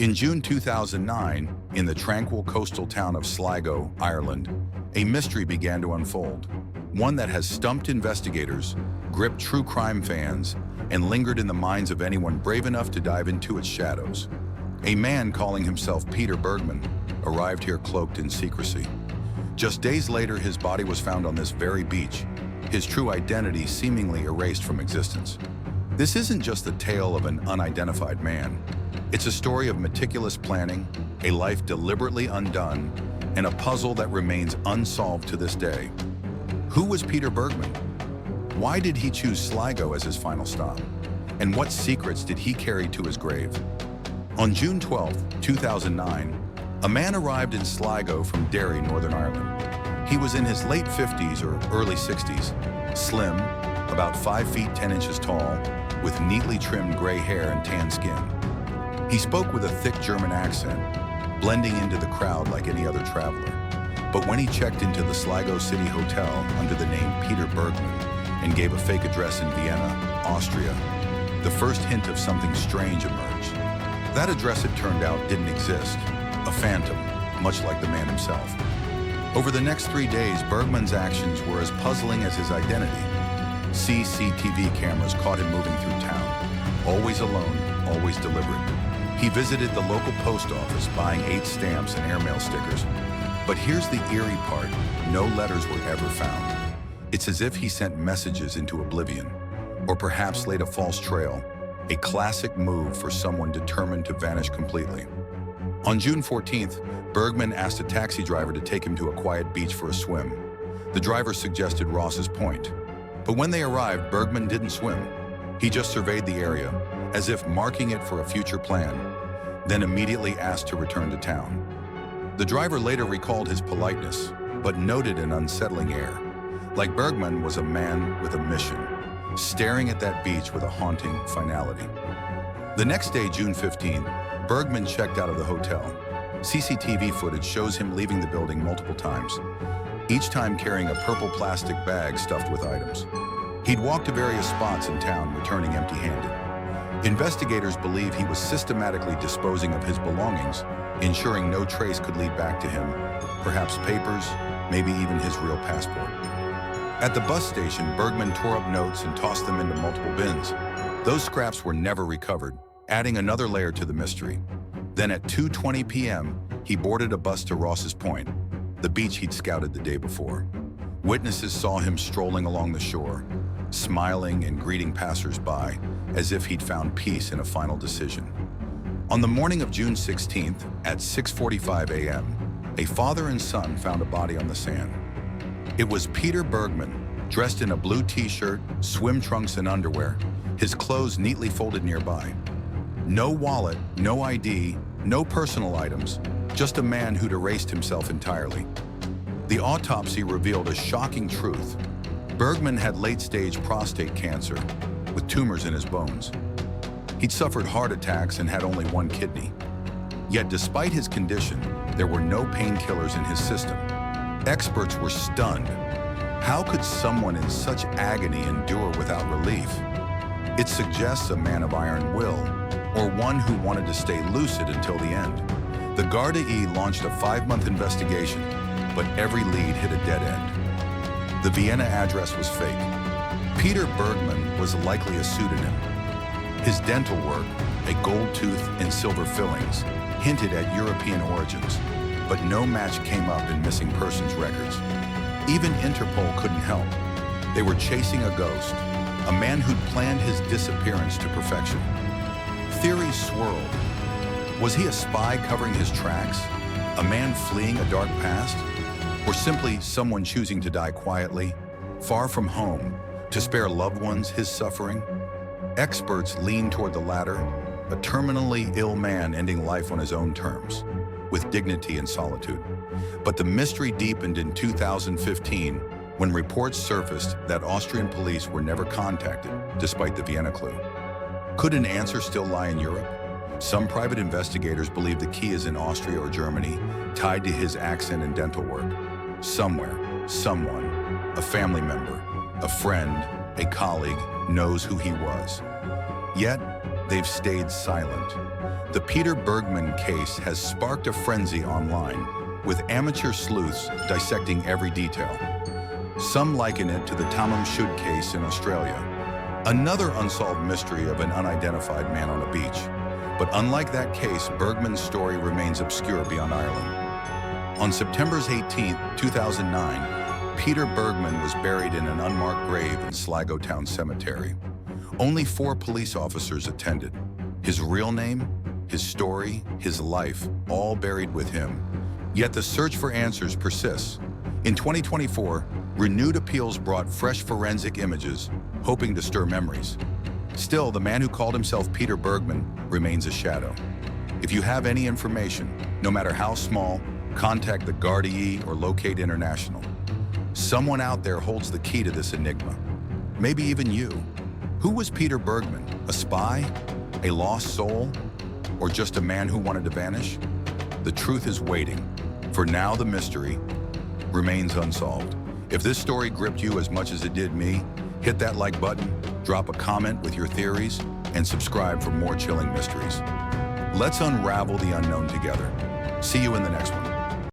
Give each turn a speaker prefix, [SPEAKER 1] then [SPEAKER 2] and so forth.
[SPEAKER 1] In June 2009, in the tranquil coastal town of Sligo, Ireland, a mystery began to unfold. One that has stumped investigators, gripped true crime fans, and lingered in the minds of anyone brave enough to dive into its shadows. A man calling himself Peter Bergmann arrived here cloaked in secrecy. Just days later, his body was found on this very beach, his true identity seemingly erased from existence. This isn't just the tale of an unidentified man. It's a story of meticulous planning, a life deliberately undone, and a puzzle that remains unsolved to this day. Who was Peter Bergmann? Why did he choose Sligo as his final stop? And what secrets did he carry to his grave? On June 12, 2009, a man arrived in Sligo from Derry, Northern Ireland. He was in his late 50s or early 60s, slim, about 5 feet 10 inches tall, with neatly trimmed gray hair and tan skin. He spoke with a thick German accent, blending into the crowd like any other traveler. But when he checked into the Sligo City Hotel under the name Peter Bergmann and gave a fake address in Vienna, Austria, the first hint of something strange emerged. That address, it turned out, didn't exist, a phantom, much like the man himself. Over the next 3 days, Bergmann's actions were as puzzling as his identity. CCTV cameras caught him moving through town, always alone, always deliberate. He visited the local post office, buying 8 stamps and airmail stickers. But here's the eerie part: no letters were ever found. It's as if he sent messages into oblivion, or perhaps laid a false trail, a classic move for someone determined to vanish completely. On June 14th, Bergmann asked a taxi driver to take him to a quiet beach for a swim. The driver suggested Ross's Point. But when they arrived, Bergmann didn't swim. He just surveyed the area, as if marking it for a future plan, then immediately asked to return to town. The driver later recalled his politeness, but noted an unsettling air, like Bergmann was a man with a mission, staring at that beach with a haunting finality. The next day, June 15th, Bergmann checked out of the hotel. CCTV footage shows him leaving the building multiple times, each time carrying a purple plastic bag stuffed with items. He'd walked to various spots in town, returning empty-handed. Investigators believe he was systematically disposing of his belongings, ensuring no trace could lead back to him, perhaps papers, maybe even his real passport. At the bus station, Bergmann tore up notes and tossed them into multiple bins. Those scraps were never recovered, adding another layer to the mystery. Then at 2:20 p.m., he boarded a bus to Ross's Point, the beach he'd scouted the day before. Witnesses saw him strolling along the shore, smiling and greeting passers-by as if he'd found peace in a final decision. On the morning of June 16th, at 6:45 a.m., a father and son found a body on the sand. It was Peter Bergmann, dressed in a blue t-shirt, swim trunks, and underwear, his clothes neatly folded nearby. No wallet, no ID, no personal items, just a man who'd erased himself entirely. The autopsy revealed a shocking truth. Bergmann had late-stage prostate cancer, with tumors in his bones. He'd suffered heart attacks and had only one kidney. Yet despite his condition, there were no painkillers in his system. Experts were stunned. How could someone in such agony endure without relief? It suggests a man of iron will, or one who wanted to stay lucid until the end. The Garda E launched a 5-month investigation, but every lead hit a dead end. The Vienna address was fake. Peter Bergmann was likely a pseudonym. His dental work, a gold tooth and silver fillings, hinted at European origins, but no match came up in missing persons records. Even Interpol couldn't help. They were chasing a ghost, a man who'd planned his disappearance to perfection. Theories swirled. Was he a spy covering his tracks? A man fleeing a dark past? Or simply someone choosing to die quietly, far from home, to spare loved ones his suffering? Experts lean toward the latter, a terminally ill man ending life on his own terms, with dignity and solitude. But the mystery deepened in 2015 when reports surfaced that Austrian police were never contacted, despite the Vienna clue. Could an answer still lie in Europe? Some private investigators believe the key is in Austria or Germany, tied to his accent and dental work. Somewhere, someone, a family member, a friend, a colleague, knows who he was. Yet, they've stayed silent. The Peter Bergmann case has sparked a frenzy online, with amateur sleuths dissecting every detail. Some liken it to the Tamam Shud case in Australia, another unsolved mystery of an unidentified man on a beach. But unlike that case, Bergmann's story remains obscure beyond Ireland. On September 18, 2009, Peter Bergmann was buried in an unmarked grave in Sligo Town Cemetery. Only 4 police officers attended. His real name, his story, his life, all buried with him. Yet the search for answers persists. In 2024, renewed appeals brought fresh forensic images, hoping to stir memories. Still, the man who called himself Peter Bergmann remains a shadow. If you have any information, no matter how small, contact the Gardaí or Locate International. Someone out there holds the key to this enigma. Maybe even you. Who was Peter Bergmann? A spy? A lost soul? Or just a man who wanted to vanish? The truth is waiting. For now, the mystery remains unsolved. If this story gripped you as much as it did me, hit that like button, drop a comment with your theories, and subscribe for more chilling mysteries. Let's unravel the unknown together. See you in the next one.